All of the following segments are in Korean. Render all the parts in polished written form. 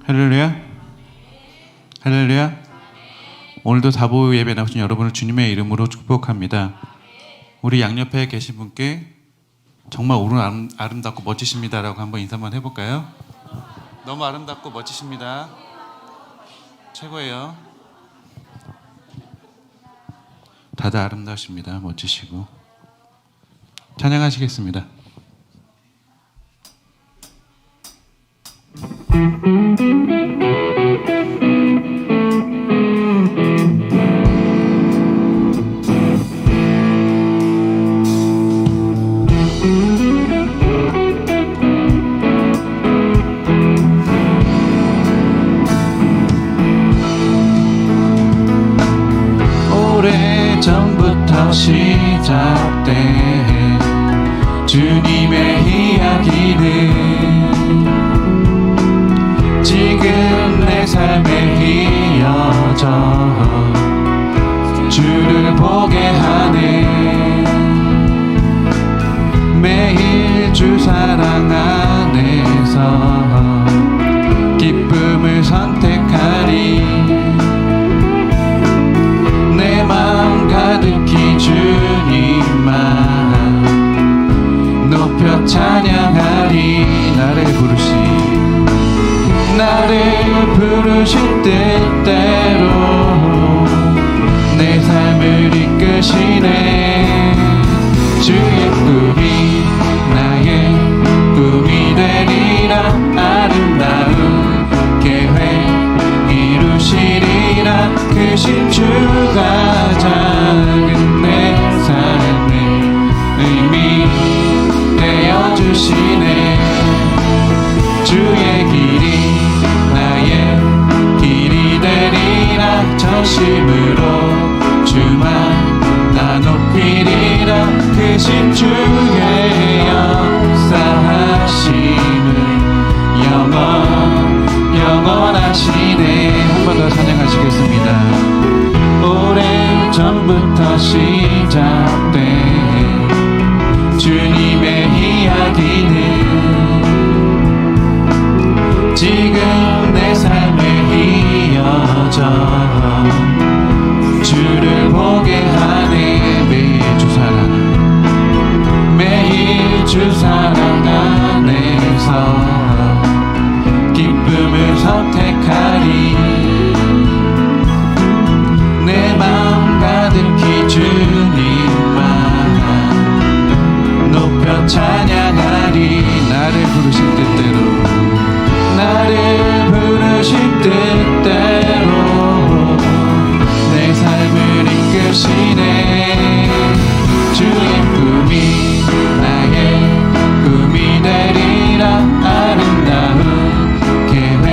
할렐루야. 할렐루야. 오늘도 다보 예배 나오신 여러분을 주님의 이름으로 축복합니다. 우리 양옆에 계신 분께 정말 오늘 아름답고 멋지십니다라고 한번 인사 한번 해볼까요? 너무 아름답고 멋지십니다. 최고예요. 다들 아름다우십니다. 멋지시고. 찬양하시겠습니다. 오래전부터 시작된 주님의 이야기는 지금 내 삶에 이어져 주를 보게 하네. 매일 주 사랑 안에서 기쁨을 선택하리. 내 마음 가득히 주님만 높여 찬양하리. 나를 부르실 뜻대로 내 삶을 이끄시네. 주의 꿈이 나의 꿈이 되리라. 아름다운 계획 이루시리라. 크신 주가 작은 내 삶의 의미 되어주시네. 주의 길이 나의 길이 되리라. 전심으로 주만 나 높이리라. 크신 주의 역사하심은 영원하시네. 한 번 더 찬양하시겠습니다. 오래전부터 시작된 주님의 이야기는 지금 내 삶에 이어져 주를 보게 하네. 매일 주 사랑 안에서 기쁨을 선택하리. 내 마음 가득히 주님만 높여 찬양하리. 나를 부르실 뜻대로 내 삶을 이끄시네. 주의 꿈이 나의 꿈이 되리라. 아름다운 계획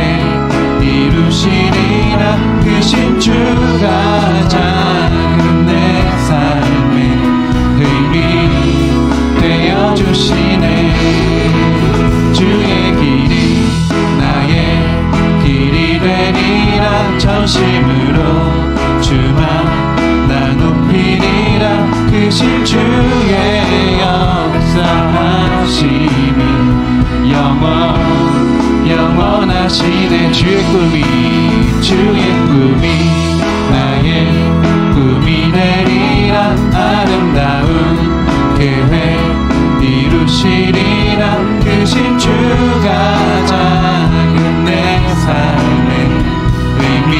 이루시리라. 크신 주가 작은 내 삶의 의미 되어주시네. 주의 길이 나의 길이 되리라. 전심으로 주만 나 높이리라. 크신 주의 역사하심은 영원하시네. 주의 꿈이 나의 꿈이 되리라. 아름다운 계획 이루시리라. 크신 주가 작은 내 삶의 의미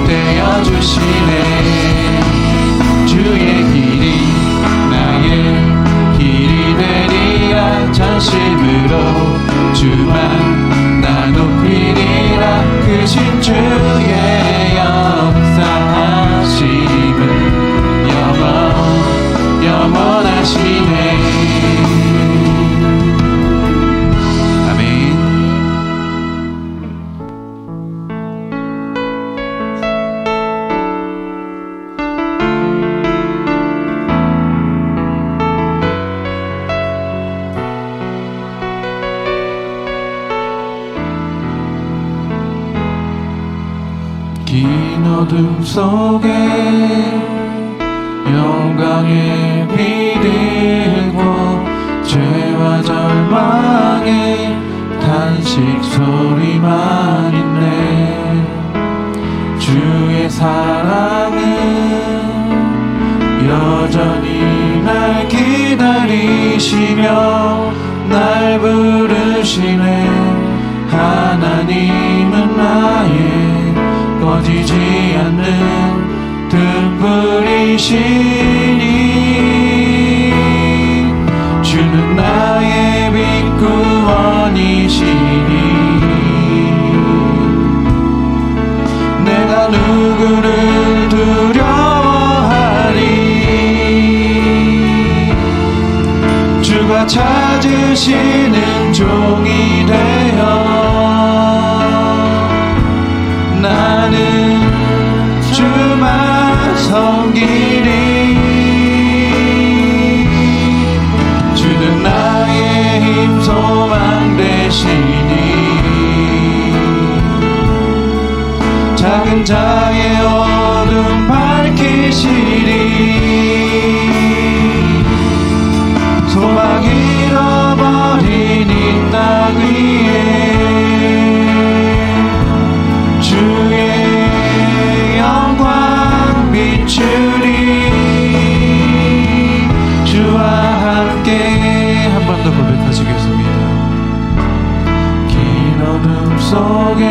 되어주시네. 주의 길이 나의 길이 되리라. 전심으로 주만 나 높이리라. 크신 주의 역사하심은 영원하시네. 긴 어둠 속에 영광의 빛 들고 죄와 절망에 탄식 단식 소리만 있네. 주의 사랑은 여전히 날 기다리시며 날 부르시네. 하나님은 나의 꺼지지 않는 등불이시니 주는 나의 빛 구원이시니 내가 누구를 두려워하리. 주가 찾으시는 종이 되어 나는 주만 섬기리. 주는 나의 힘 소망 되시니 작은 자의 어둠 밝히시리. 소망 잃어버린 이 땅 위에 주의 영광 비추리. 주와 함께 한 번 더 고백하시겠습니다. 긴 어둠 속에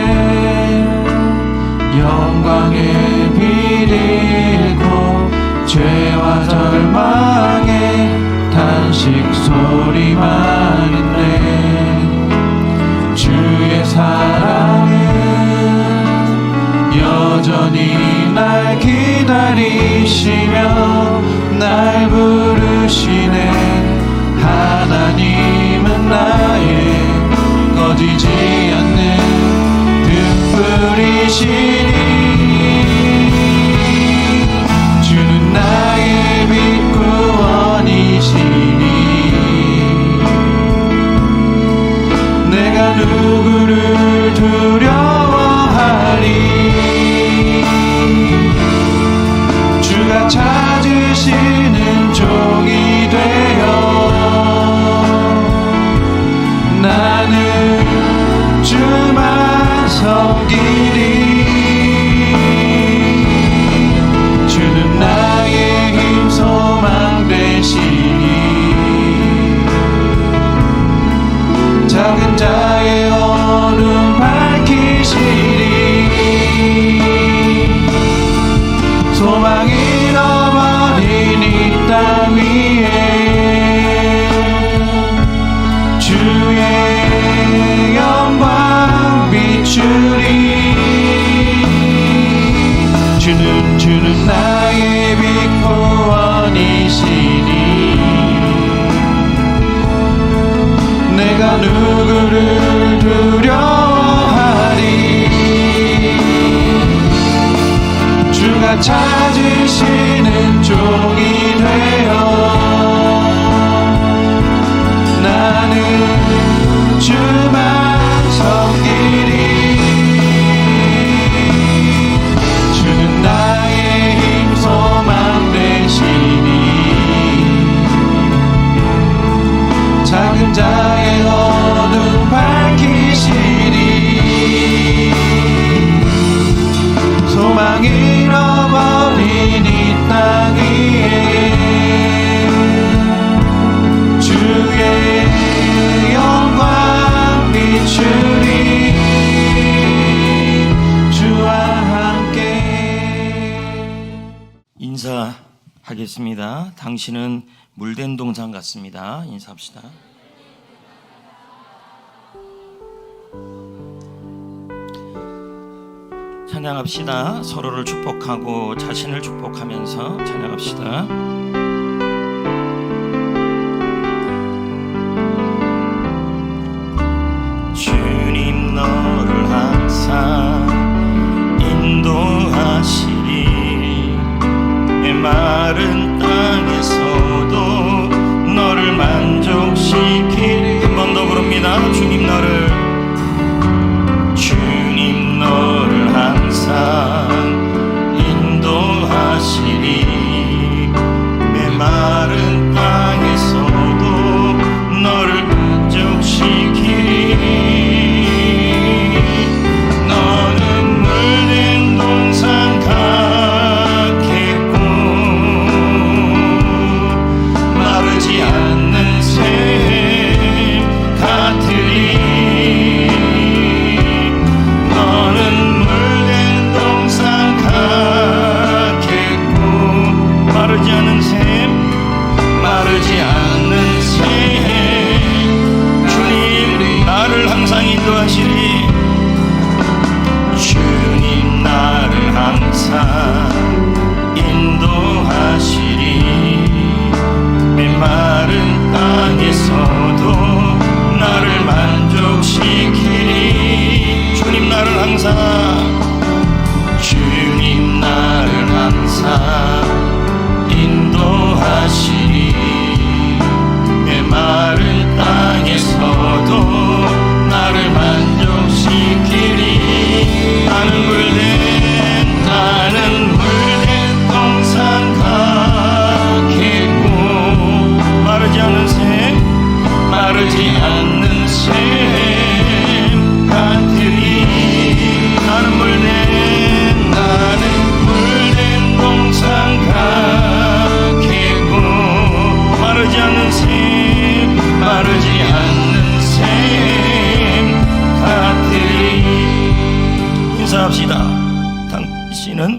영광의 빛이 고 죄와 절망의 단식 소리만 있네. 주의 사랑은 여전히 날 기다리시며 날 부르시네. 하나님은 나의 꺼지지 않는 등불이시니 주는 나의 빛 구원이시니 내가 누구를 두려워하리. 주가 찾으시는 종이 되어 나는 주만 섬기리. 주는 나의 힘 소망 되시니 작은 자의 어둠 밝히시리. 소망 잃어버린 이 땅 위에 주의 영광 비추리. 주는 나의 빛 구원이시니 내가 누구를 두려워하리. 주가 찾으시는 종이 되어 나는 주만 섬기리. 주는 나의 힘 소망 되시니 작은 자의 어둠 밝히시리. 소망 잃어버린 이 땅 위에 주의 영광 비추리. 주와 함께 인사하겠습니다. 당신은 물된 동상 같습니다. 인사합시다. 찬양합시다. 서로를 축복하고 자신을 축복하면서 찬양합시다. 주님 너를 항상 인도하시리. 메마른 땅에서도 너를 만족시키리. 한 번 더 부릅니다. 주님 너를 항상 인도하시리. 메마른 땅에서도 너를 만족시키리.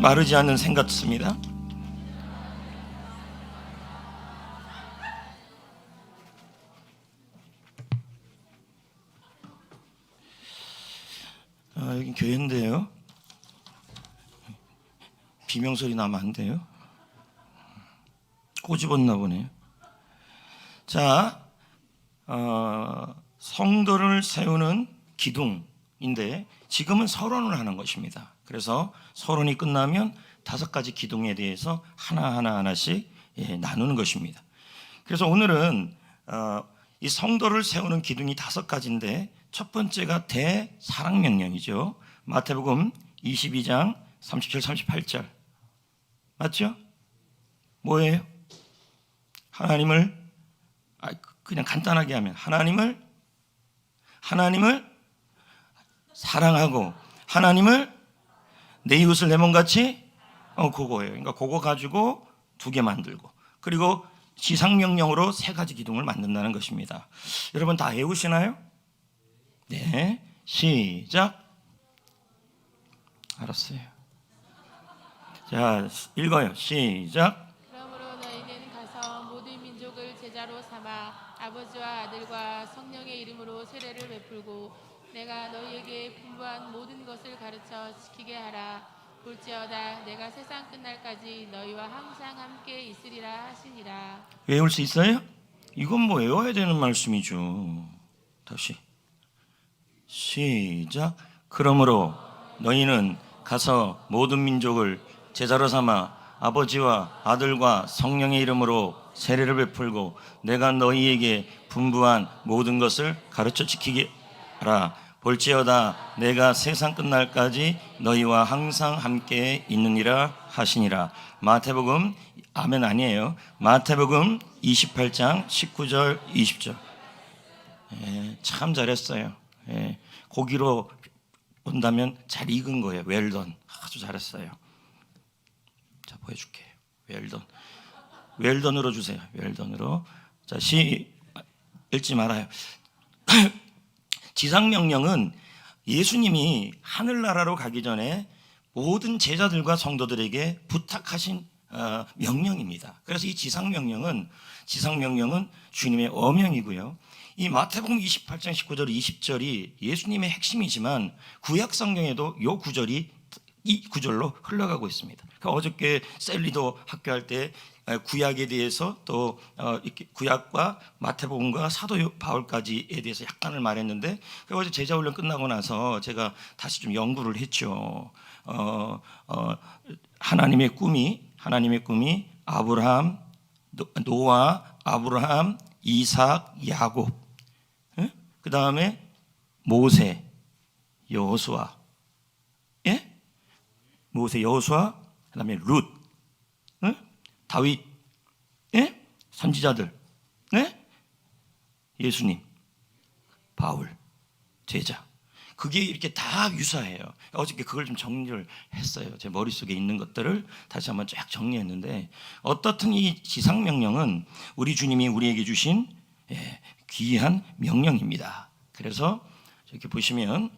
마르지 않는 샘 같습니다. 여기 교회인데요. 비명소리 나면 안 돼요. 꼬집었나 보네요. 자, 성도를 세우는 기둥인데 지금은 서론을 하는 것입니다. 그래서 서론이 끝나면 5가지 기둥에 대해서 하나씩 나누는 것입니다. 그래서 오늘은 이 성도를 세우는 기둥이 5가지인데 첫 번째가 대사랑명령이죠. 마태복음 22장 37, 38절 맞죠? 뭐예요? 하나님을 그냥 간단하게 하면 하나님을 사랑하고 하나님을 내 이웃을 내 몸같이 그거예요. 그러니까 그거 가지고 2개 만들고 그리고 지상명령으로 3가지 기둥을 만든다는 것입니다. 여러분 다 외우시나요? 네, 시작. 알았어요. 자, 읽어요. 시작. 그러므로 너희는 가서 모든 민족을 제자로 삼아 아버지와 아들과 성령의 이름으로 세례를 베풀고 내가 너희에게 분부한 모든 것을 가르쳐 지키게 하라. 볼지어다 내가 세상 끝날까지 너희와 항상 함께 있으리라 하시니라. 외울 수 있어요? 이건 뭐 외워야 되는 말씀이죠. 다시 시작. 그러므로 너희는 가서 모든 민족을 제자로 삼아 아버지와 아들과 성령의 이름으로 세례를 베풀고 내가 너희에게 분부한 모든 것을 가르쳐 지키게 하라. 볼지어다 내가 세상 끝날까지 너희와 항상 함께 있느니라 하시니라. 마태복음 아멘 아니에요. 마태복음 28장 19절 20절. 참 잘했어요. 고기로 본다면 잘 익은 거예요. 웰던. 아주 잘했어요. 자, 보여줄게요. 웰던으로 주세요. 웰던으로. 자, 읽지 말아요. 지상명령은 예수님이 하늘나라로 가기 전에 모든 제자들과 성도들에게 부탁하신 명령입니다. 그래서 이 지상명령은 주님의 어명이고요. 이 마태복음 28장 19절 20절이 예수님의 핵심이지만 구약 성경에도 이 구절이 이 구절로 흘러가고 있습니다. 그러니까 어저께 셀리도 학교할 때 구약에 대해서 또 이렇게 구약과 마태복음과 사도 바울까지에 대해서 약간을 말했는데 어제 제자훈련 끝나고 나서 제가 다시 좀 연구를 했죠. 하나님의 꿈이 아브라함, 노아, 아브라함, 이삭, 야곱, 그 다음에 모세, 여호수아, 모세, 여호수아, 그 다음에 룻, 다윗, 선지자들, 예수님, 바울, 제자. 그게 이렇게 다 유사해요. 어저께 그걸 좀 정리를 했어요. 제 머릿속에 있는 것들을 다시 한번 쫙 정리했는데 어떻든 이 지상명령은 우리 주님이 우리에게 주신 귀한 명령입니다. 그래서 이렇게 보시면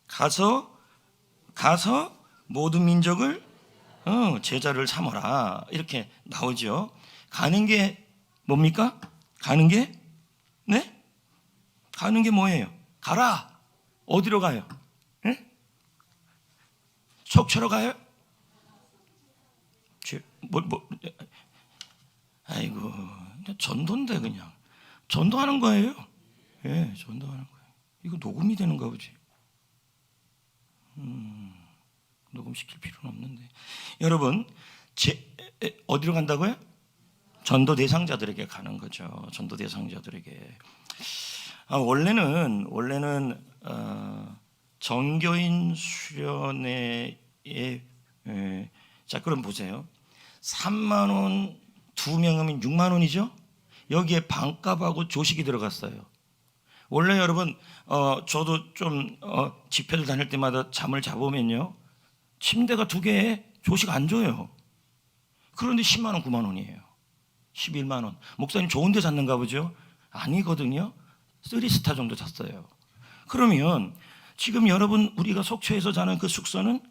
가서 모든 민족을 제자를 삼어라 이렇게 나오죠. 가는 게 뭡니까? 가는 게 뭐예요? 가라. 어디로 가요? 속초로 가요? 아이고 전도인데 그냥 전도하는 거예요. 전도하는 거예요. 이거 녹음이 되는가 보지. 녹음시킬 필요는 없는데. 여러분 어디로 간다고요? 전도 대상자들에게 가는 거죠. 전도 대상자들에게. 원래는 정교인 수련회에 자 그럼 보세요. 3만 원 2명이면 6만 원이죠. 여기에 방값하고 조식이 들어갔어요. 원래 여러분 저도 좀 집회를 다닐 때마다 잠을 잡으면요 침대가 2개에 조식 안 줘요. 그런데 10만 원 9만 원이에요. 11만 원. 목사님 좋은 데 잤는가 보죠? 아니거든요. 3스타 정도 잤어요. 그러면 지금 여러분 우리가 속초에서 자는 그 숙소는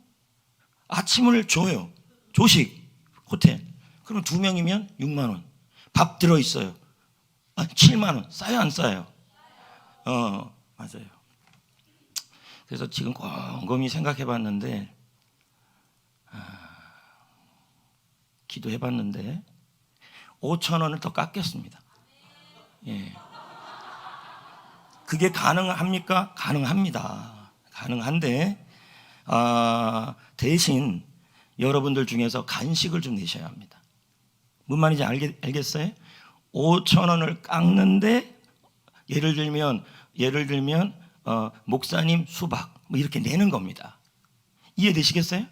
아침을 줘요. 조식 호텔. 그럼 2명이면 6만 원. 밥 들어있어요. 7만 원. 싸요 안 싸요? 맞아요. 그래서 지금 곰곰이 생각해 봤는데 기도해 봤는데 5천 원을 더 깎겠습니다. 예. 그게 가능합니까? 가능합니다. 가능한데 대신 여러분들 중에서 간식을 좀 내셔야 합니다. 뭔 말인지 알겠어요? 5천 원을 깎는데 예를 들면 목사님 수박 뭐 이렇게 내는 겁니다. 이해되시겠어요?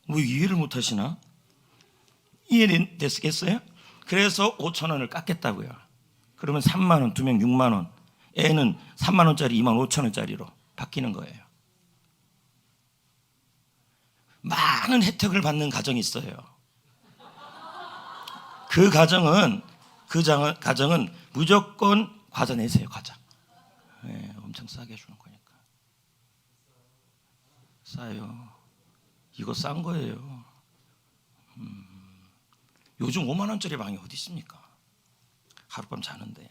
뭐 이해를 못 하시나? 이해되시겠어요? 그래서 5천 원을 깎겠다고요. 그러면 3만 원, 2명 6만 원. 애는 3만 원짜리 2만 5천 원짜리로 바뀌는 거예요. 많은 혜택을 받는 가정이 있어요. 그 가정은 무조건 과자 내세요. 과자. 네, 엄청 싸게 주는 거니까. 싸요. 이거 싼 거예요. 요즘 5만 원짜리 방이 어디 있습니까? 하룻밤 자는데.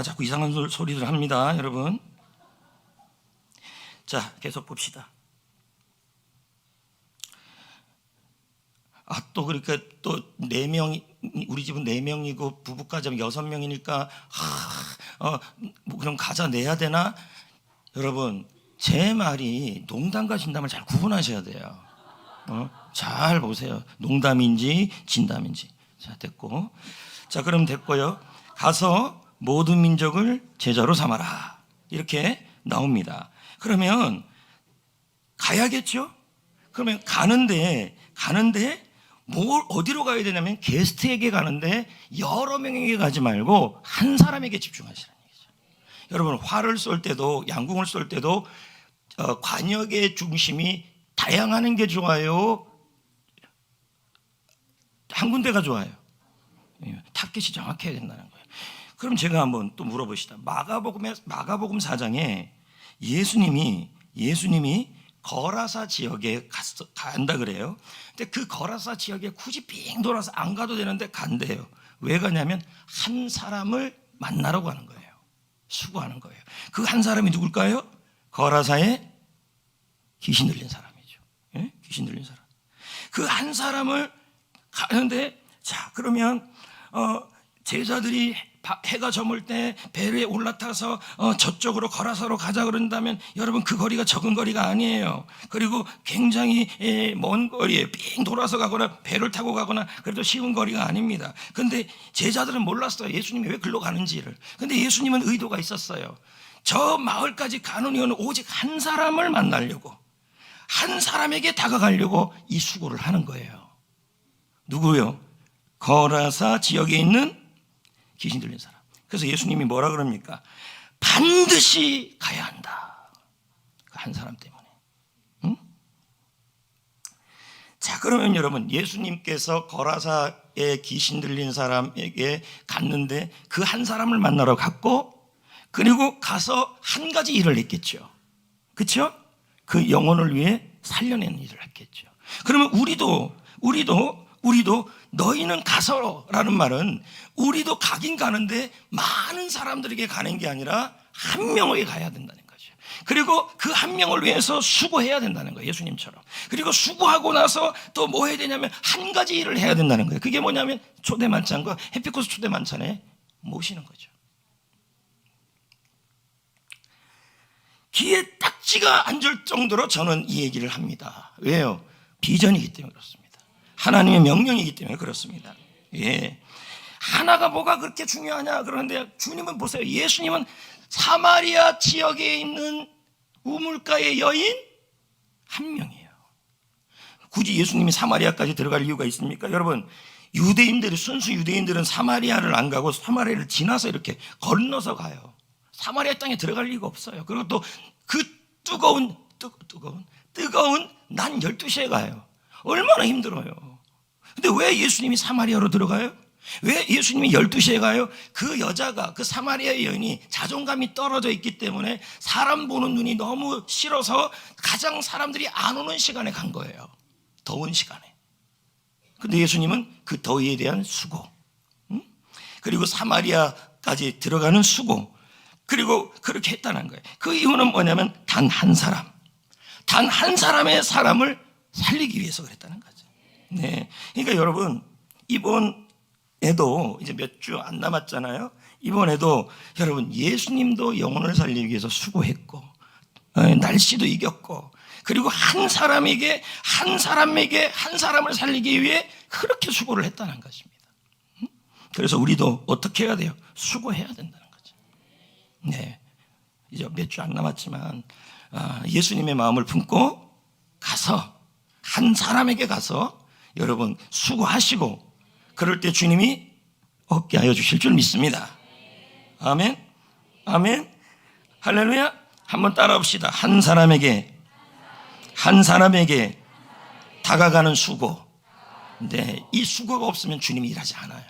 자꾸 이상한 소리들 합니다, 여러분. 자, 계속 봅시다. 또 그러니까 또 4명, 우리 집은 4명이고 부부까지 하면 6명이니까 뭐 그럼 가자 내야 되나? 여러분, 제 말이 농담과 진담을 잘 구분하셔야 돼요. 잘 보세요. 농담인지 진담인지. 자, 됐고. 자, 그럼 됐고요. 가서 모든 민족을 제자로 삼아라. 이렇게 나옵니다. 그러면 가야겠죠? 그러면 가는데 어디로 가야 되냐면 게스트에게 가는데 여러 명에게 가지 말고 한 사람에게 집중하시라는 얘기죠. 여러분, 활을 쏠 때도 양궁을 쏠 때도 관역의 중심이 다양하는 게 좋아요? 한 군데가 좋아요? 타겟이 정확해야 된다는 거예요. 그럼 제가 한번 또 물어봅시다. 마가복음 4장에 예수님이 거라사 지역에 간다 그래요. 근데 그 거라사 지역에 굳이 빙 돌아서 안 가도 되는데 간대요. 왜 가냐면 한 사람을 만나러 가는 거예요. 수고하는 거예요. 그 한 사람이 누굴까요? 거라사에 귀신 들린 사람이죠. 예? 귀신 들린 사람. 그 한 사람을 가는데, 자, 그러면 제자들이 해가 저물 때 배에 올라타서 저쪽으로 거라사로 가자 그런다면 여러분, 그 거리가 적은 거리가 아니에요. 그리고 굉장히 먼 거리에 삥 돌아서 가거나 배를 타고 가거나 그래도 쉬운 거리가 아닙니다. 근데 제자들은 몰랐어요. 예수님이 왜 글로 가는지를. 근데 예수님은 의도가 있었어요. 저 마을까지 가는 이유는 오직 한 사람을 만나려고, 한 사람에게 다가가려고 이 수고를 하는 거예요. 누구요? 거라사 지역에 있는 귀신 들린 사람. 그래서 예수님이 뭐라 그럽니까? 반드시 가야 한다. 그 한 사람 때문에. 응? 자, 그러면 여러분, 예수님께서 거라사에 귀신 들린 사람에게 갔는데 그 한 사람을 만나러 갔고, 그리고 가서 한 가지 일을 했겠죠. 그렇죠? 그 영혼을 위해 살려내는 일을 했겠죠. 그러면 우리도 너희는 가서라는 말은 우리도 가긴 가는데 많은 사람들에게 가는 게 아니라 한 명에게 가야 된다는 거죠. 그리고 그 한 명을 위해서 수고해야 된다는 거예요. 예수님처럼. 그리고 수고하고 나서 또 뭐 해야 되냐면 한 가지 일을 해야 된다는 거예요. 그게 뭐냐면 초대 만찬과 해피코스 초대 만찬에 모시는 거죠. 귀에 딱지가 앉을 정도로 저는 이 얘기를 합니다. 왜요? 비전이기 때문에 그렇습니다. 하나님의 명령이기 때문에 그렇습니다. 예. 하나가 뭐가 그렇게 중요하냐 그러는데, 주님은 보세요. 예수님은 사마리아 지역에 있는 우물가의 여인 한 명이에요. 굳이 예수님이 사마리아까지 들어갈 이유가 있습니까? 여러분, 순수 유대인들은 사마리아를 안 가고 사마리아를 지나서 이렇게 건너서 가요. 사마리아 땅에 들어갈 이유가 없어요. 그리고 또 그 뜨거운 낮 12시에 가요. 얼마나 힘들어요. 근데 왜 예수님이 사마리아로 들어가요? 왜 예수님이 12시에 가요? 그 여자가, 그 사마리아 여인이 자존감이 떨어져 있기 때문에 사람 보는 눈이 너무 싫어서 가장 사람들이 안 오는 시간에 간 거예요. 더운 시간에. 근데 예수님은 그 더위에 대한 수고, 그리고 사마리아까지 들어가는 수고, 그리고 그렇게 했다는 거예요. 그 이유는 뭐냐면 단 한 사람의 사람을 살리기 위해서 그랬다는 거죠. 네. 그러니까 여러분, 이번에도 이제 몇 주 안 남았잖아요. 이번에도 여러분, 예수님도 영혼을 살리기 위해서 수고했고, 날씨도 이겼고, 그리고 한 사람을 살리기 위해 그렇게 수고를 했다는 것입니다. 그래서 우리도 어떻게 해야 돼요? 수고해야 된다는 거죠. 네. 이제 몇 주 안 남았지만, 예수님의 마음을 품고 가서, 한 사람에게 가서 여러분 수고하시고, 그럴 때 주님이 얻게 하여 주실 줄 믿습니다. 아멘. 아멘. 할렐루야. 한번 따라 봅시다. 한 사람에게 다가가는 수고. 네, 이 수고가 없으면 주님이 일하지 않아요.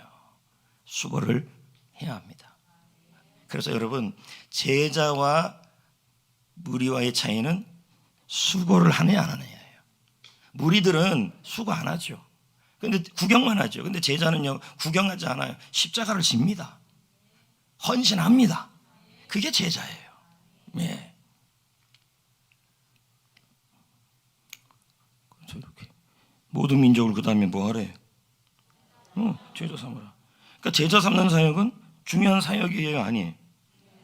수고를 해야 합니다. 그래서 여러분, 제자와 무리와의 차이는 수고를 하느냐 안 하느냐예요. 무리들은 수고 안 하죠. 근데 구경만 하죠. 근데 제자는요, 구경하지 않아요. 십자가를 집니다. 헌신합니다. 그게 제자예요. 예. 그래서 이렇게 모든 민족을 그 다음에 뭐 하래? 제자 삼으라. 그러니까 제자 삼는 사역은 중요한 사역이에요, 아니에요?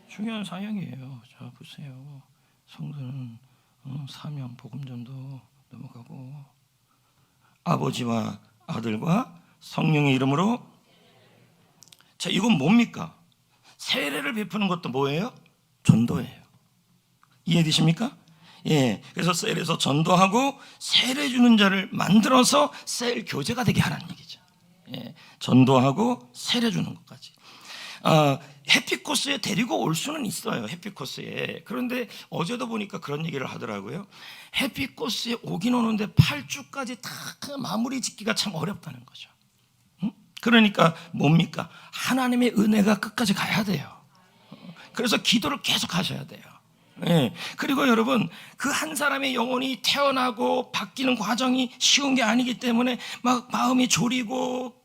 중요한 사역이에요. 자, 보세요. 성도는 사명, 복음전도 넘어가고, 아버지와 아들과 성령의 이름으로. 자, 이건 뭡니까? 세례를 베푸는 것도 뭐예요? 전도예요. 이해되십니까? 예. 그래서 셀에서 전도하고 세례 주는 자를 만들어서 셀 교제가 되게 하라는 얘기죠. 예. 전도하고 세례 주는 것까지. 해피코스에 데리고 올 수는 있어요. 해피코스에. 그런데 어제도 보니까 그런 얘기를 하더라고요. 해피코스에 오긴 오는데 8주까지 다 마무리 짓기가 참 어렵다는 거죠. 그러니까 뭡니까? 하나님의 은혜가 끝까지 가야 돼요. 그래서 기도를 계속 하셔야 돼요. 예. 그리고 여러분, 그 한 사람의 영혼이 태어나고 바뀌는 과정이 쉬운 게 아니기 때문에 막 마음이 졸이고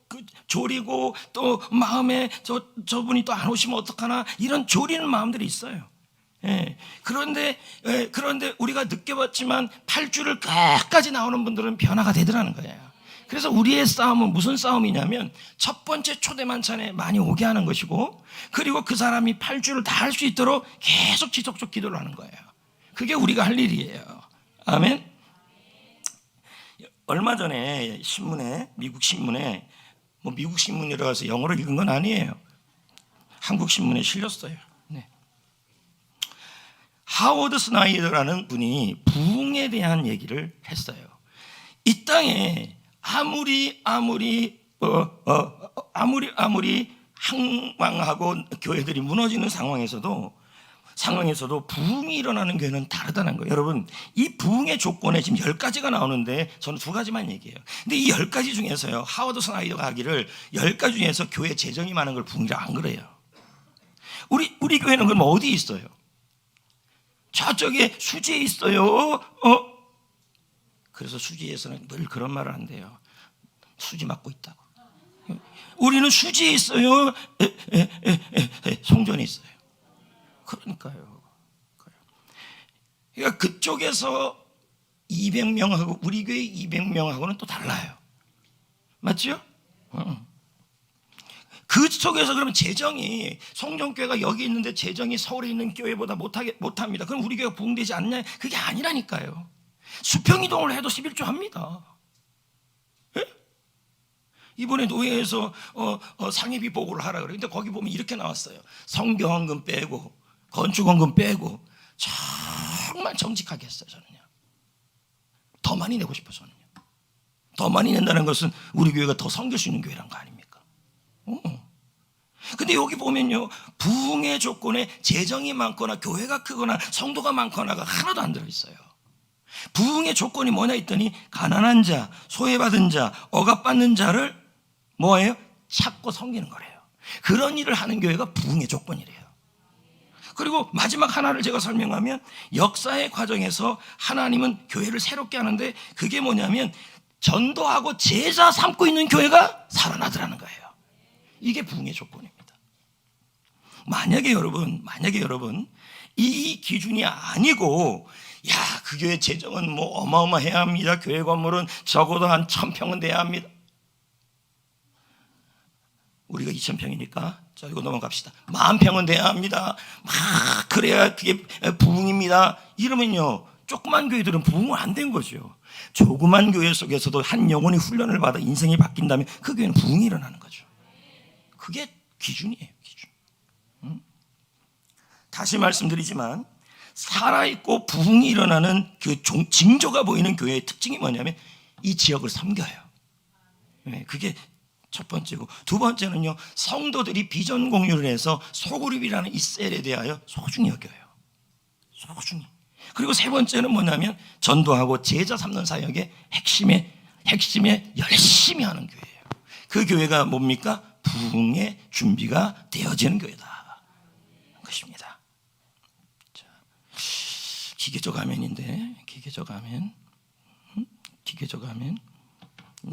또 마음에 저분이 또 안 오시면 어떡하나, 이런 졸이는 마음들이 있어요. 예. 그런데 우리가 느껴봤지만 8주를 끝까지 나오는 분들은 변화가 되더라는 거예요. 그래서 우리의 싸움은 무슨 싸움이냐면, 첫 번째 초대 만찬에 많이 오게 하는 것이고, 그리고 그 사람이 8주를 다 할 수 있도록 계속 지속적 기도를 하는 거예요. 그게 우리가 할 일이에요. 아멘. 얼마 전에 신문에, 미국 신문에, 미국 신문이라고 해서 영어를 읽은 건 아니에요. 한국 신문에 실렸어요. 네. 하워드 스나이더라는 분이 부흥에 대한 얘기를 했어요. 이 땅에 아무리 항망하고 교회들이 무너지는 상황에서도 부흥이 일어나는 교회는 다르다는 거예요. 여러분, 이 부흥의 조건에 지금 10가지가 나오는데 저는 2가지만 얘기해요. 근데 이 10가지 중에서요, 하워드 스나이더가 하기를 10가지 중에서 교회 재정이 많은 걸 부흥이라 안 그래요. 우리 교회는 그럼 어디 있어요? 저쪽에 수지에 있어요. 그래서 수지에서는 늘 그런 말을 한대요. 수지 맞고 있다고. 우리는 수지에 있어요. 송전에 있어요. 그러니까요. 그러니까 그쪽에서 200명하고 우리 교회 200명하고는 또 달라요. 맞죠? 그쪽에서 그러면 재정이, 송정교회가 여기 있는데 재정이 서울에 있는 교회보다 못합니다. 그럼 우리 교회가 부흥되지 않냐? 그게 아니라니까요. 수평이동을 해도 11조 합니다. 예? 이번에 노예에서 상해비 보고를 하라 그래. 근데 거기 보면 이렇게 나왔어요. 성경헌금 빼고 건축헌금 빼고. 정말 정직하게 했어요. 저는요. 더 많이 내고 싶어요. 저는요. 더 많이 낸다는 것은 우리 교회가 더 섬길 수 있는 교회란 거 아닙니까? 근데 여기 보면요, 부흥의 조건에 재정이 많거나 교회가 크거나 성도가 많거나가 하나도 안 들어있어요. 부흥의 조건이 뭐냐 했더니, 가난한 자, 소외받은 자, 억압받는 자를 뭐예요? 찾고 섬기는 거래요. 그런 일을 하는 교회가 부흥의 조건이래요. 그리고 마지막 하나를 제가 설명하면 역사의 과정에서 하나님은 교회를 새롭게 하는데 그게 뭐냐면 전도하고 제자 삼고 있는 교회가 살아나더라는 거예요. 이게 부흥의 조건입니다. 만약에 여러분 이 기준이 아니고 야, 그 교회 재정은 뭐 어마어마해야 합니다. 교회 건물은 적어도 한 1000평은 돼야 합니다. 우리가 2000평이니까 자, 이거 넘어갑시다. 10,000평은 돼야 합니다. 막 그래야 그게 부흥입니다. 이러면요, 조그만 교회들은 부흥은 안 된 거죠. 조그만 교회 속에서도 한 영혼이 훈련을 받아 인생이 바뀐다면 그 교회는 부흥이 일어나는 거죠. 그게 기준이에요, 기준. 다시 말씀드리지만 살아있고 부흥이 일어나는 그 징조가 보이는 교회의 특징이 뭐냐면 이 지역을 섬겨요. 그게 첫 번째고, 두 번째는요, 성도들이 비전 공유를 해서 소그룹이라는 이 셀에 대하여 소중히 여겨요. 소중히. 그리고 세 번째는 뭐냐면 전도하고 제자 삼는 사역의 핵심에 열심히 하는 교회예요. 그 교회가 뭡니까? 부흥의 준비가 되어지는 교회다 것입니다. 자, 기계적 화면인데, 기계적 화면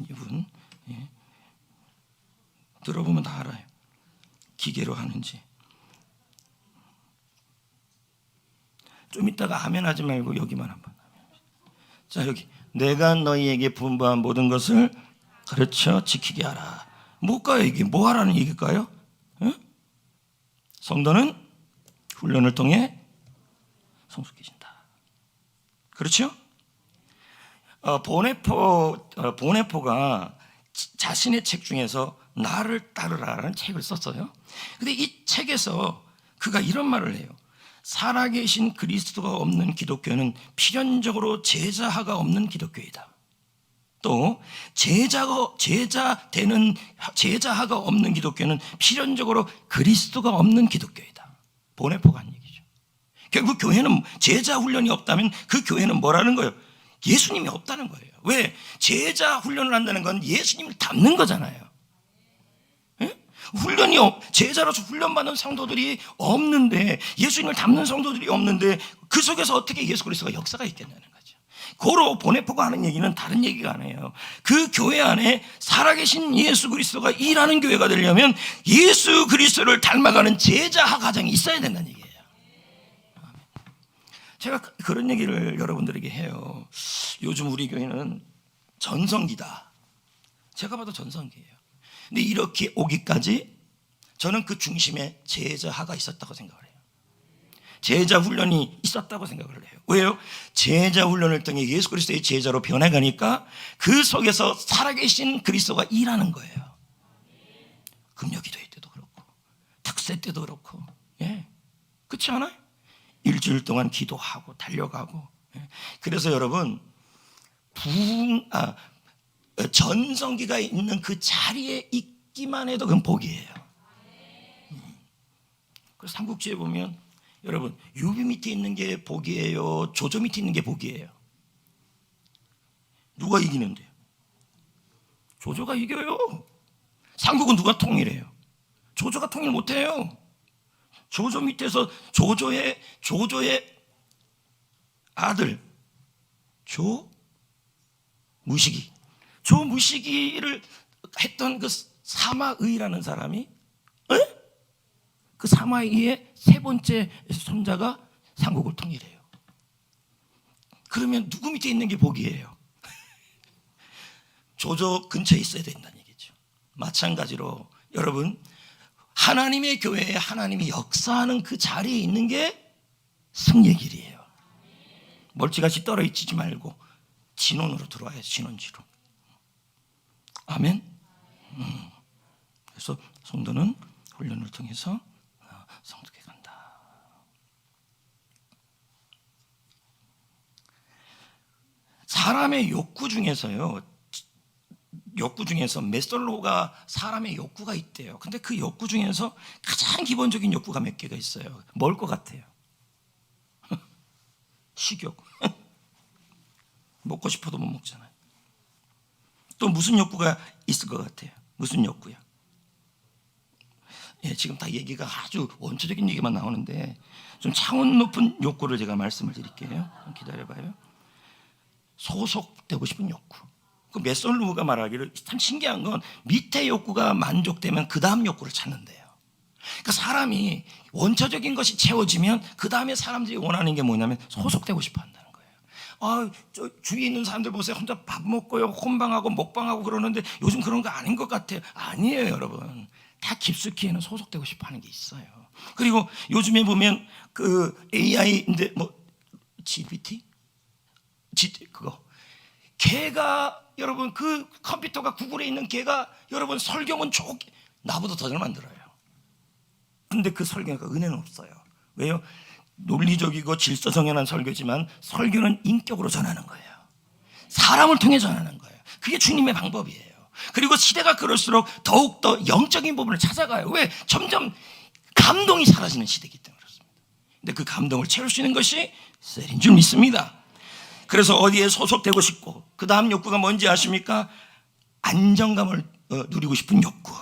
이분, 예. 들어보면 다 알아요. 기계로 하는지. 좀 이따가 아멘 하지 말고 여기만 한번. 자, 여기 내가 너희에게 분부한 모든 것을 가르쳐 지키게 하라. 뭘까요? 이게 뭐 하라는 얘기일까요? 응? 성도는 훈련을 통해 성숙해진다. 그렇죠? 보네포가 자신의 책 중에서 나를 따르라라는 책을 썼어요. 근데 이 책에서 그가 이런 말을 해요. 살아계신 그리스도가 없는 기독교는 필연적으로 제자하가 없는 기독교이다. 또 제자하가 없는 기독교는 필연적으로 그리스도가 없는 기독교이다. 보네포가 한 얘기죠. 결국 교회는 제자 훈련이 없다면 그 교회는 뭐라는 거예요? 예수님이 없다는 거예요. 왜? 제자 훈련을 한다는 건 예수님을 닮는 거잖아요. 제자로서 훈련받는 성도들이 없는데, 예수님을 닮는 성도들이 없는데 그 속에서 어떻게 예수 그리스도가 역사가 있겠냐는 거죠. 고로 보네포가 하는 얘기는 다른 얘기가 아니에요. 그 교회 안에 살아계신 예수 그리스도가 일하는 교회가 되려면 예수 그리스도를 닮아가는 제자하 가정이 있어야 된다는 얘기예요. 제가 그런 얘기를 여러분들에게 해요. 요즘 우리 교회는 전성기다. 제가 봐도 전성기예요. 근데 이렇게 오기까지 저는 그 중심에 제자하가 있었다고 생각을 해요. 제자 훈련이 있었다고 생각을 해요. 왜요? 제자 훈련을 통해 예수 그리스도의 제자로 변해가니까 그 속에서 살아계신 그리스도가 일하는 거예요. 금요기도회 때도 그렇고 특세 때도 그렇고, 예, 그렇지 않아요? 일주일 동안 기도하고 달려가고. 예. 그래서 여러분, 전성기가 있는 그 자리에 있기만 해도 그건 복이에요. 그래서 삼국지에 보면 여러분, 유비 밑에 있는 게 복이에요, 조조 밑에 있는 게 복이에요? 누가 이기는데요? 조조가 이겨요. 삼국은 누가 통일해요? 조조가 통일 못해요. 조조 밑에서 조조의 아들 조무시기를 했던 그 사마의라는 사람이, 그 사마의의 세 번째 손자가 삼국을 통일해요. 그러면 누구 밑에 있는 게 복이에요? 조조 근처에 있어야 된다는 얘기죠. 마찬가지로 여러분, 하나님의 교회에 하나님이 역사하는 그 자리에 있는 게 승리의 길이에요. 멀찌감치 떨어지지 말고 진원으로 들어와야죠. 진원지로. 아멘. 그래서 성도는 훈련을 통해서 성숙해 간다. 사람의 욕구 중에서 메솔로가 사람의 욕구가 있대요. 근데 그 욕구 중에서 가장 기본적인 욕구가 몇 개가 있어요. 뭘 것 같아요? 식욕. 먹고 싶어도 못 먹잖아요. 또 무슨 욕구가 있을 것 같아요? 무슨 욕구야? 지금 다 얘기가 아주 원초적인 얘기만 나오는데 좀 차원 높은 욕구를 제가 말씀을 드릴게요. 기다려봐요. 소속되고 싶은 욕구. 그 메솔루가 말하기를 참 신기한 건 밑에 욕구가 만족되면 그 다음 욕구를 찾는데요. 그러니까 사람이 원초적인 것이 채워지면 그 다음에 사람들이 원하는 게 뭐냐면 소속되고 싶어 한다는 거예요. 저 주위에 있는 사람들 보세요. 혼자 밥 먹고요, 혼방하고 먹방하고 그러는데 요즘 그런 거 아닌 것 같아요. 아니에요, 여러분. 다 깊숙이에는 소속되고 싶어 하는 게 있어요. 그리고 요즘에 보면 그 AI인데 뭐 GPT? 그거 걔가 여러분 그 컴퓨터가 구글에 있는 걔가 여러분 설교문 좋게 나보다 더 잘 만들어요. 근데 그 설교가 은혜는 없어요. 왜요? 논리적이고 질서정연한 설교지만 설교는 인격으로 전하는 거예요. 사람을 통해 전하는 거예요. 그게 주님의 방법이에요. 그리고 시대가 그럴수록 더욱더 영적인 부분을 찾아가요. 왜? 점점 감동이 사라지는 시대이기 때문에 그렇습니다. 근데 그 감동을 채울 수 있는 것이 셀인 줄 믿습니다. 그래서 어디에 소속되고 싶고 그 다음 욕구가 뭔지 아십니까? 안정감을 누리고 싶은 욕구,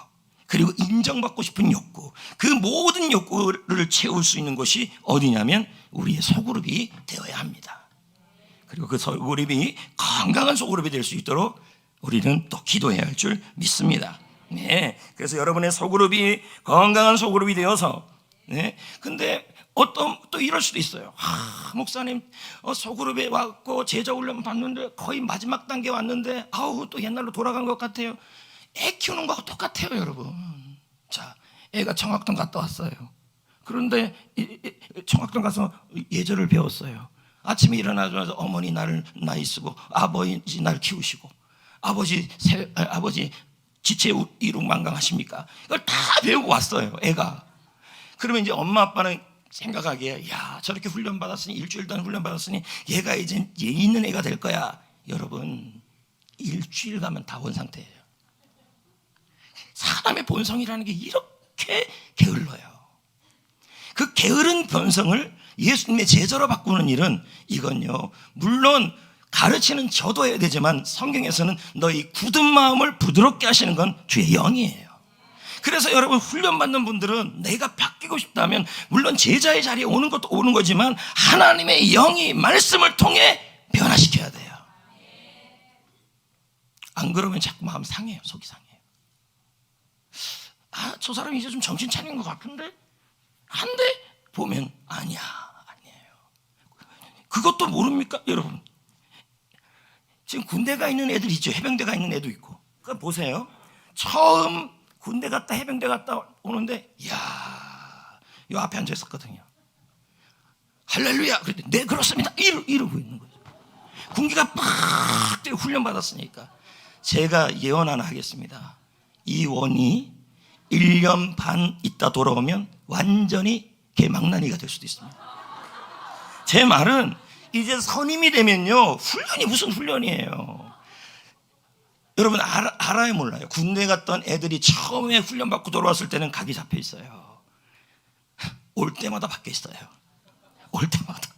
그리고 인정받고 싶은 욕구, 그 모든 욕구를 채울 수 있는 곳이 어디냐면 우리의 소그룹이 되어야 합니다. 그리고 그 소그룹이 건강한 소그룹이 될 수 있도록 우리는 또 기도해야 할 줄 믿습니다. 네, 그래서 여러분의 소그룹이 건강한 소그룹이 되어서 근데 또 이럴 수도 있어요. 목사님 소그룹에 왔고 제자 훈련 받는데 거의 마지막 단계 왔는데 또 옛날로 돌아간 것 같아요. 애 키우는 거하고 똑같아요, 여러분. 자, 애가 청학동 갔다 왔어요. 그런데 청학동 가서 예절을 배웠어요. 아침에 일어나자마자 어머니 나이 쓰고 아버지 날 키우시고 아버지 지체 이룩만강하십니까? 이걸 다 배우고 왔어요, 애가. 그러면 이제 엄마 아빠는 생각하기에 저렇게 훈련받았으니 일주일 동안 훈련받았으니 얘가 이제 예의 있는 애가 될 거야. 여러분, 일주일 가면 다 온 상태예요. 사람의 본성이라는 게 이렇게 게을러요. 그 게으른 본성을 예수님의 제자로 바꾸는 일은 이건요, 물론 가르치는 저도 해야 되지만 성경에서는 너희 굳은 마음을 부드럽게 하시는 건 주의 영이에요. 그래서 여러분 훈련받는 분들은 내가 바뀌고 싶다면 물론 제자의 자리에 오는 것도 오는 거지만 하나님의 영이 말씀을 통해 변화시켜야 돼요. 안 그러면 자꾸 마음 상해요. 속이 상해요. 저 사람이 이제 좀 정신 차린 것 같은데? 한데 보면 아니에요. 그것도 모릅니까? 여러분, 지금 군대가 있는 애들 있죠. 해병대가 있는 애도 있고. 그러니까 보세요. 처음 군대 갔다 해병대 갔다 오는데 요 앞에 앉아 있었거든요. 할렐루야. 그랬더니 네 그렇습니다. 이러고 있는 거죠. 군기가 팍 뛰고 훈련받았으니까. 제가 예언 하나 하겠습니다. 이 원이 1년 반 있다 돌아오면 완전히 개망나니가 될 수도 있습니다. 제 말은 이제 선임이 되면요, 훈련이 무슨 훈련이에요. 여러분 알아요 몰라요? 군대 갔던 애들이 처음에 훈련받고 돌아왔을 때는 각이 잡혀 있어요. 올 때마다 바뀌어 있어요. 올 때마다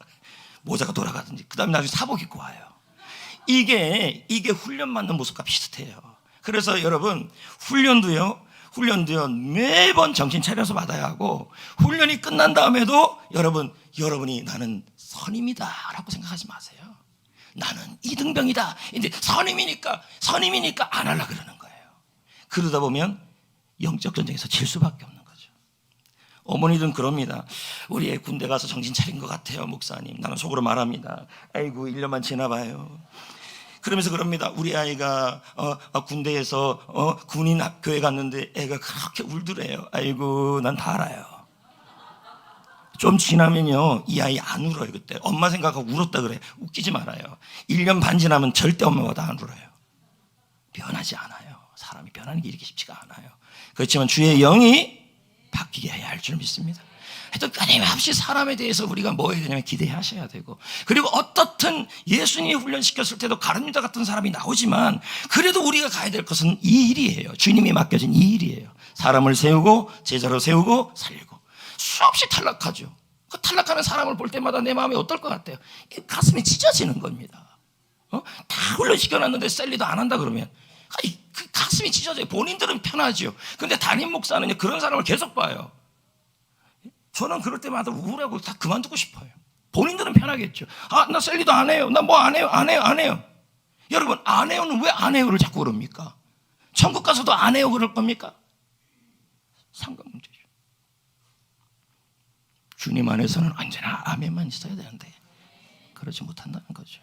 모자가 돌아가든지 그 다음에 나중에 사복 입고 와요. 이게 훈련받는 모습과 비슷해요. 그래서 여러분 훈련도요 매번 정신 차려서 받아야 하고, 훈련이 끝난 다음에도 여러분이 나는 선임이다 라고 생각하지 마세요. 나는 이등병이다. 이제 선임이니까 안 하려고 그러는 거예요. 그러다 보면 영적 전쟁에서 질 수밖에 없는 거죠. 어머니들은 그럽니다. 우리 애 군대 가서 정신 차린 것 같아요, 목사님. 나는 속으로 말합니다. 아이고 1년만 지나봐요. 그러면서 그럽니다. 우리 아이가 군대에서 군인 학교에 갔는데 애가 그렇게 울더래요. 아이고 난 다 알아요. 좀 지나면요 이 아이 안 울어요. 그때 엄마 생각하고 울었다 그래. 웃기지 말아요. 1년 반 지나면 절대 엄마보다 안 울어요. 변하지 않아요. 사람이 변하는 게 이렇게 쉽지가 않아요. 그렇지만 주의 영이 바뀌게 해야 할 줄 믿습니다. 하여튼 끊임없이 사람에 대해서 우리가 뭐 해야 되냐면 기대하셔야 되고, 그리고 어떻든 예수님이 훈련시켰을 때도 가룟유다 같은 사람이 나오지만 그래도 우리가 가야 될 것은 이 일이에요. 주님이 맡겨진 이 일이에요. 사람을 세우고 제자로 세우고 살리고. 수없이 탈락하죠. 그 탈락하는 사람을 볼 때마다 내 마음이 어떨 것 같아요? 가슴이 찢어지는 겁니다. 다 훈련시켜놨는데 셀리도 안 한다 그러면 가슴이 찢어져요. 본인들은 편하죠. 근데 담임 목사는 그런 사람을 계속 봐요. 저는 그럴 때마다 우울하고 다 그만두고 싶어요. 본인들은 편하겠죠. 나 셀리도 안 해요. 나 뭐 안 해요. 안 해요. 여러분, 안 해요는 왜 안 해요를 자꾸 그럽니까? 천국 가서도 안 해요 그럴 겁니까? 상관 문제죠. 주님 안에서는 언제나 아멘만 있어야 되는데 그러지 못한다는 거죠.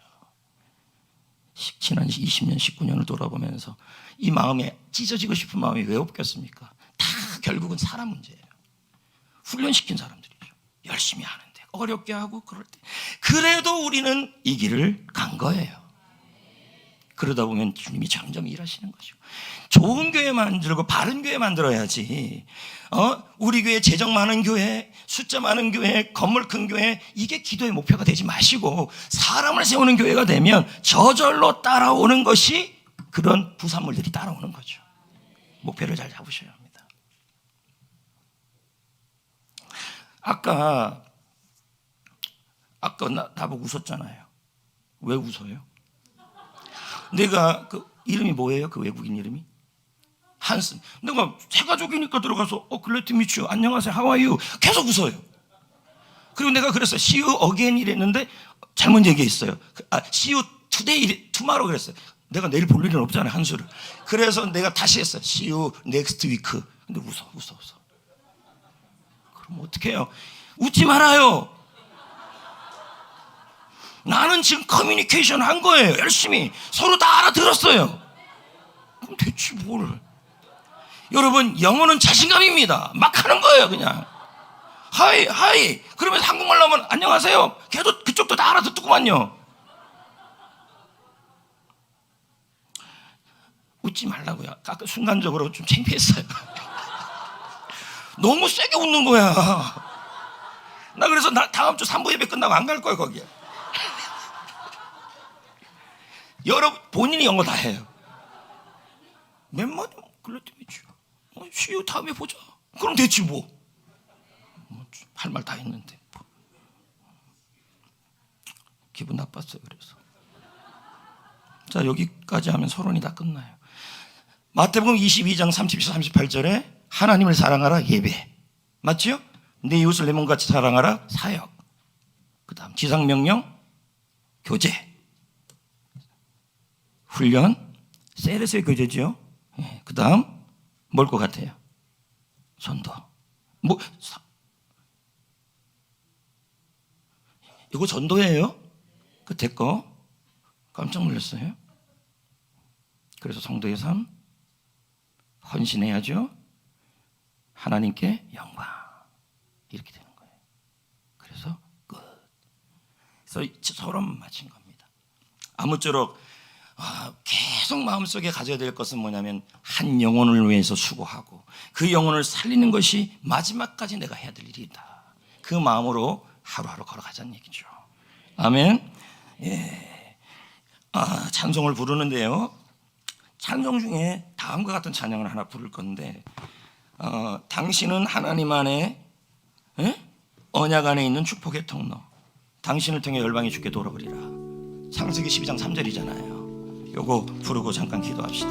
지난 20년, 19년을 돌아보면서 이 마음에 찢어지고 싶은 마음이 왜 없겠습니까? 다 결국은 사람 문제예요. 훈련시킨 사람들이죠. 열심히 하는데 어렵게 하고 그럴 때 그래도 우리는 이 길을 간 거예요. 그러다 보면 주님이 점점 일하시는 거죠. 좋은 교회 만들고 바른 교회 만들어야지. 우리 교회 재정 많은 교회, 숫자 많은 교회, 건물 큰 교회, 이게 기도의 목표가 되지 마시고 사람을 세우는 교회가 되면 저절로 따라오는 것이 그런 부산물들이 따라오는 거죠. 목표를 잘 잡으셔야 합니다. 아까 나보고 웃었잖아요. 왜 웃어요? 내가 그 이름이 뭐예요? 그 외국인 이름이? 한슨. 내가 새 가족이니까 들어가서 글래드 미츠 안녕하세요 하와이유 계속 웃어요. 그리고 내가 그랬어요. See you again 이랬는데 잘못 얘기했어요. See you today tomorrow 그랬어요. 내가 내일 볼 일은 없잖아요, 한수를. 그래서 내가 다시 했어요. See you next week. 근데 웃어. 그럼 어떻게 해요? 웃지 말아요. 나는 지금 커뮤니케이션 한 거예요. 열심히. 서로 다 알아들었어요. 그럼 됐지 뭘. 여러분, 영어는 자신감입니다. 막 하는 거예요, 그냥. 하이. 그러면서 한국말로 하면 안녕하세요. 걔도 그쪽도 다 알아듣더구만요. 웃지 말라고요. 아까 순간적으로 좀 창피했어요. 너무 세게 웃는 거야. 나 그래서 다음 주 3부 예배 끝나고 안 갈 거야, 거기에. 여러분, 본인이 영어 다 해요. 몇 마디 글래드 미츠. 쉬유 다음에 보자. 그럼 됐지 뭐. 할 말 다 했는데. 기분 나빴어요. 그래서. 자, 여기까지 하면 서론이 다 끝나요. 마태복음 22장 37, 38절에 하나님을 사랑하라 예배. 맞죠? 내 이웃을 내 몸같이 사랑하라 사역. 그 다음 지상명령 교제. 훈련 셀에서의 교제죠. 그 다음 뭘 것 같아요? 전도. 이거 전도예요? 끝에 거 깜짝 놀랐어요. 그래서 성도의 삶 헌신해야죠. 하나님께 영광 이렇게 되는 거예요. 그래서 끝. 그래서 서론 마친 겁니다. 아무쪼록 계속 마음속에 가져야 될 것은 뭐냐면 한 영혼을 위해서 수고하고 그 영혼을 살리는 것이 마지막까지 내가 해야 될 일이다. 그 마음으로 하루하루 걸어가자는 얘기죠. 아멘. 예. 찬송을 부르는데요. 찬송 중에 다음과 같은 찬양을 하나 부를 건데 당신은 하나님 안에 언약 안에 있는 축복의 통로. 당신을 통해 열방이 주께 돌아오리라. 창세기 12장 3절이잖아요. 요거 부르고 잠깐 기도합시다.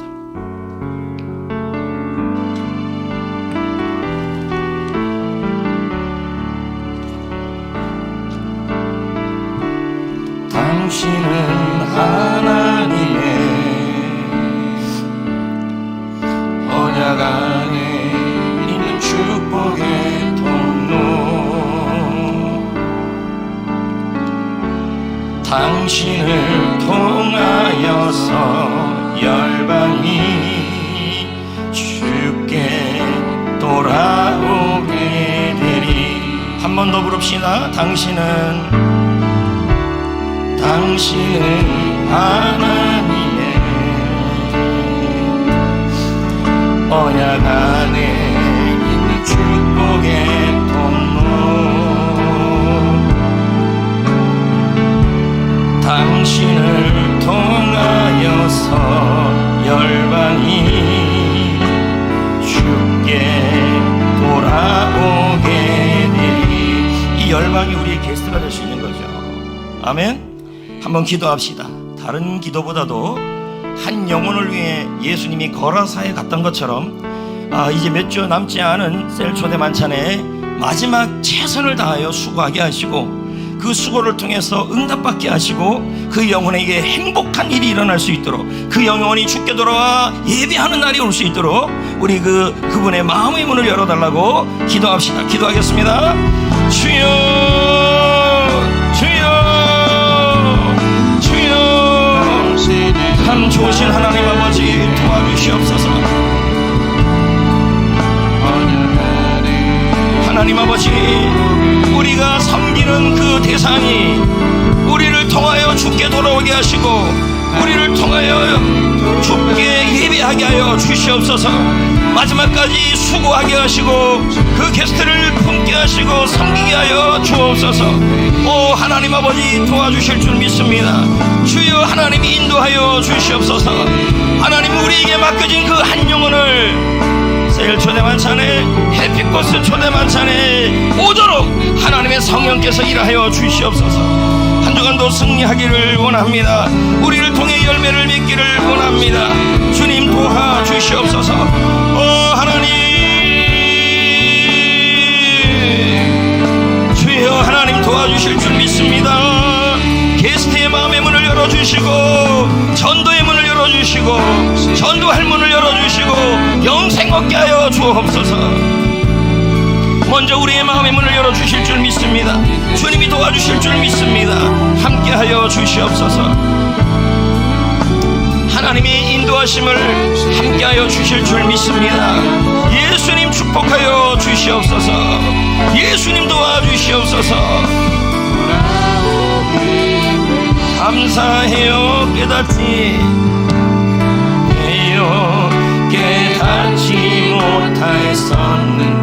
당신은 하나님의 언약 안에 있는 축복의 통로. 당신을 통하여서 열방이 주께 돌아오게 되리. 한 번 더 부릅시다. 당신은 하나님의 언약 안에 있는 축복의 통로. 당신을 통하여서 열방이 주께 돌아오게 되리. 이 열방이 우리의 게스트가 될 수 있는 거죠. 아멘. 한번 기도합시다. 다른 기도보다도 한 영혼을 위해 예수님이 거라사에 갔던 것처럼 이제 몇 주 남지 않은 셀 초대 만찬에 마지막 최선을 다하여 수고하게 하시고 그 수고를 통해서 응답받게 하시고 그 영혼에게 행복한 일이 일어날 수 있도록 그 영혼이 주께 돌아와 예배하는 날이 올 수 있도록 우리 그분의 마음의 문을 열어달라고 기도합시다. 기도하겠습니다. 주여 주여 주여 참 좋으신 하나님 아버지 도와주시옵소서. 하나님 아버지 우리가 섬기는 그 대상이 우리를 통하여 주께 돌아오게 하시고 우리를 통하여 주께 예배하게 하여 주시옵소서. 마지막까지 수고하게 하시고 그 게스트를 품게 하시고 섬기게 하여 주옵소서. 오 하나님 아버지 도와주실 줄 믿습니다. 주여 하나님이 인도하여 주시옵소서. 하나님 우리에게 맡겨진 그 한 영혼을 셀 초대 만찬에 해피코스 초대 만찬에 오도록 하나님의 성령께서 일하여 주시옵소서. 한 주간도 승리하기를 원합니다. 우리를 통해 열매를 맺기를 원합니다. 주님 도와주시옵소서. 하나님 주여 하나님 도와주실 줄 믿습니다. 게스트의 마음의 문을 열어주시고 전도의 문을 열어주시고 전도할 문을 열어주시고 영생 얻게 하여 주옵소서. 먼저 우리의 마음의 문을 열어주실 줄 믿습니다. 주님이 도와주실 줄 믿습니다. 함께하여 주시옵소서. 하나님의 인도하심을 함께하여 주실 줄 믿습니다. 예수님 축복하여 주시옵소서. 예수님 도와주시옵소서. 감사해요. 깨닫지 해요. 깨닫지 못하였었는데